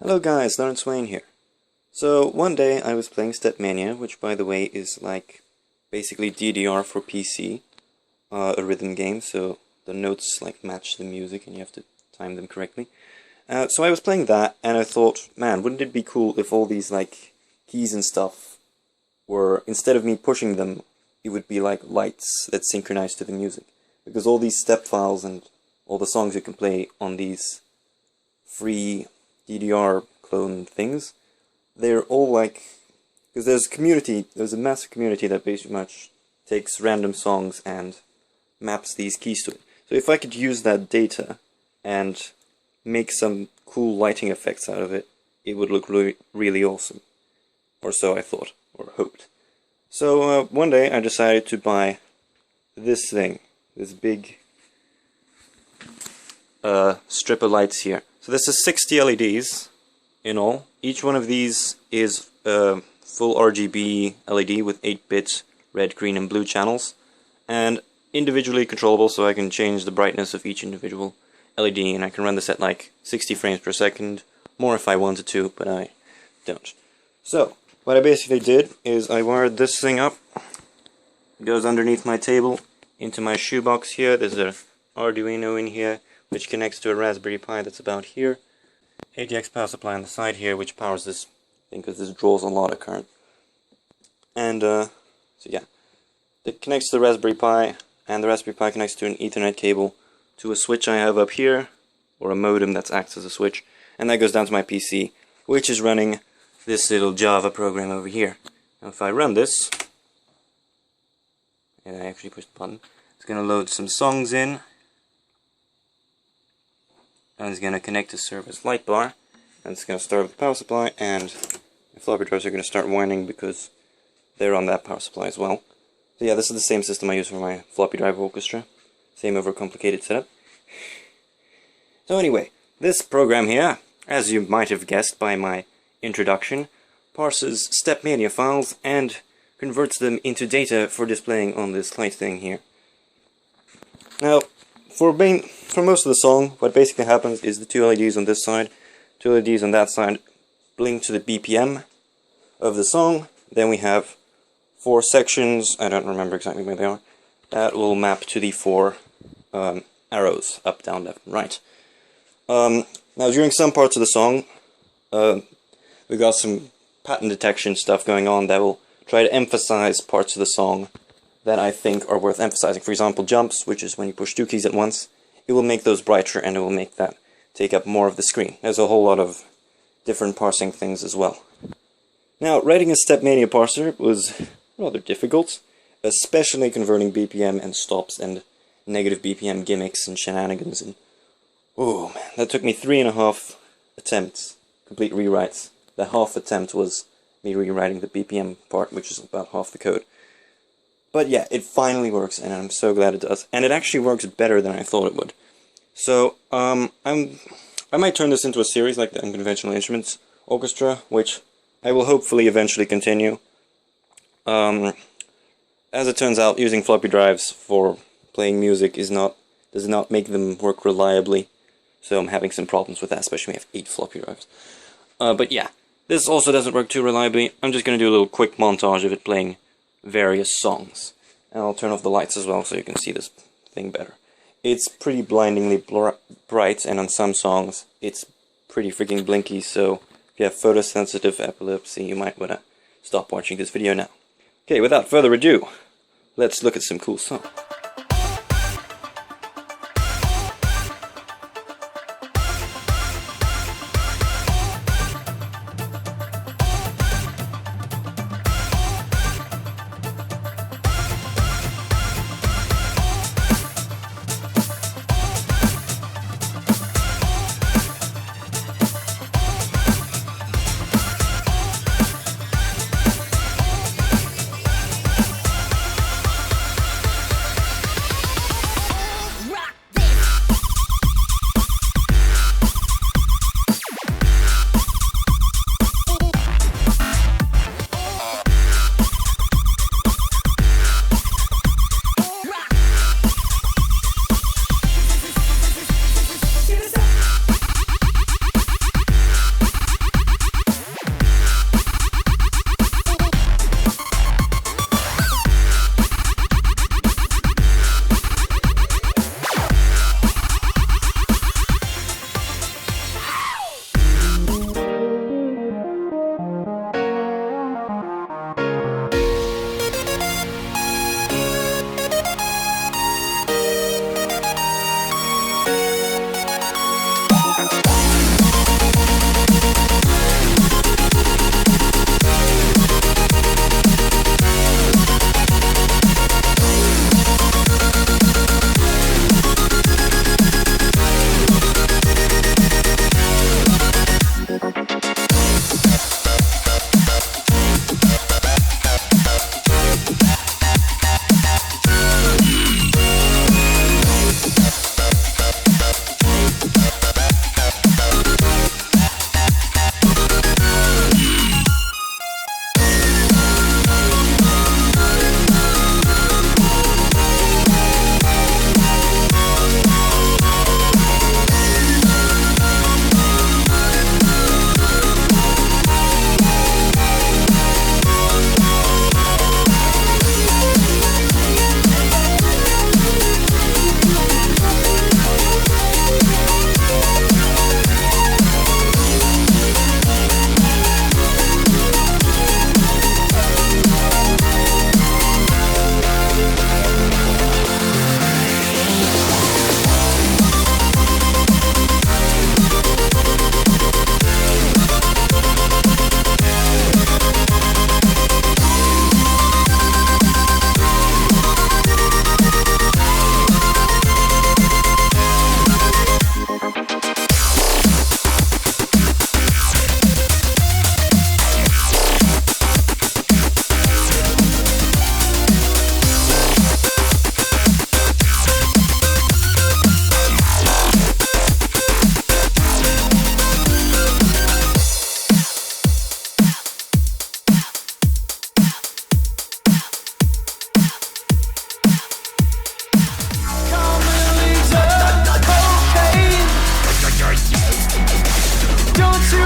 Hello guys, Lawrence Wayne here. So one day I was playing Stepmania, which by the way is like basically DDR for PC, a rhythm game, so the notes like match the music and you have to time them correctly. So I was playing that and I thought, man, wouldn't it be cool if all these like keys and stuff were, instead of me pushing them, it would be like lights that synchronize to the music. Because all these step files and all the songs you can play on these free DDR clone things, they're all like, because there's a massive community that basically much takes random songs and maps these keys to it. So if I could use that data and make some cool lighting effects out of it, it would look really awesome. Or so I thought, or hoped. So one day I decided to buy this thing, this big strip of lights here. So this is 60 LEDs in all. Each one of these is a full RGB LED with 8-bit red, green and blue channels, and individually controllable, so I can change the brightness of each individual LED, and I can run this at like 60 frames per second, more if I wanted to, but I don't. So what I basically did is I wired this thing up. It goes underneath my table into my shoebox here. There's an Arduino in here which connects to a Raspberry Pi that's about here. ATX power supply on the side here, which powers this thing because this draws a lot of current. And so yeah, it connects to the Raspberry Pi, and the Raspberry Pi connects to an Ethernet cable to a switch I have up here, or a modem that acts as a switch, and that goes down to my PC, which is running this little Java program over here. Now if I run this, and I actually push the button, it's going to load some songs in. And it's going to connect to serve as light bar, and it's going to start with the power supply, and the floppy drives are going to start whining because they're on that power supply as well. So yeah, this is the same system I use for my floppy drive orchestra. Same overcomplicated setup. So anyway, this program here, as you might have guessed by my introduction, parses Stepmania files and converts them into data for displaying on this light thing here. Now, for most of the song, what basically happens is the two LEDs on this side, two LEDs on that side, blink to the BPM of the song. Then we have 4 sections, I don't remember exactly where they are, that will map to the 4 arrows, up, down, left, and right. Now during some parts of the song, we got some pattern detection stuff going on that will try to emphasize parts of the song that I think are worth emphasizing. For example, jumps, which is when you push 2 keys at once. It will make those brighter and it will make that take up more of the screen. There's a whole lot of different parsing things as well. Now, writing a Stepmania parser was rather difficult, especially converting BPM and stops and negative BPM gimmicks and shenanigans. And oh man, that took me 3.5 attempts, complete rewrites. The half attempt was me rewriting the BPM part, which is about half the code. But yeah, it finally works, and I'm so glad it does. And it actually works better than I thought it would. So, I might turn this into a series like the Unconventional Instruments Orchestra, which I will hopefully eventually continue. As it turns out, using floppy drives for playing music does not make them work reliably. So I'm having some problems with that, especially when I have 8 floppy drives. But yeah, this also doesn't work too reliably. I'm just going to do a little quick montage of it playing various songs, and I'll turn off the lights as well so you can see this thing better. It's pretty blindingly bright, and on some songs it's pretty freaking blinky, so if you have photosensitive epilepsy you might want to stop watching this video now. Okay, without further ado, let's look at some cool songs. Don't you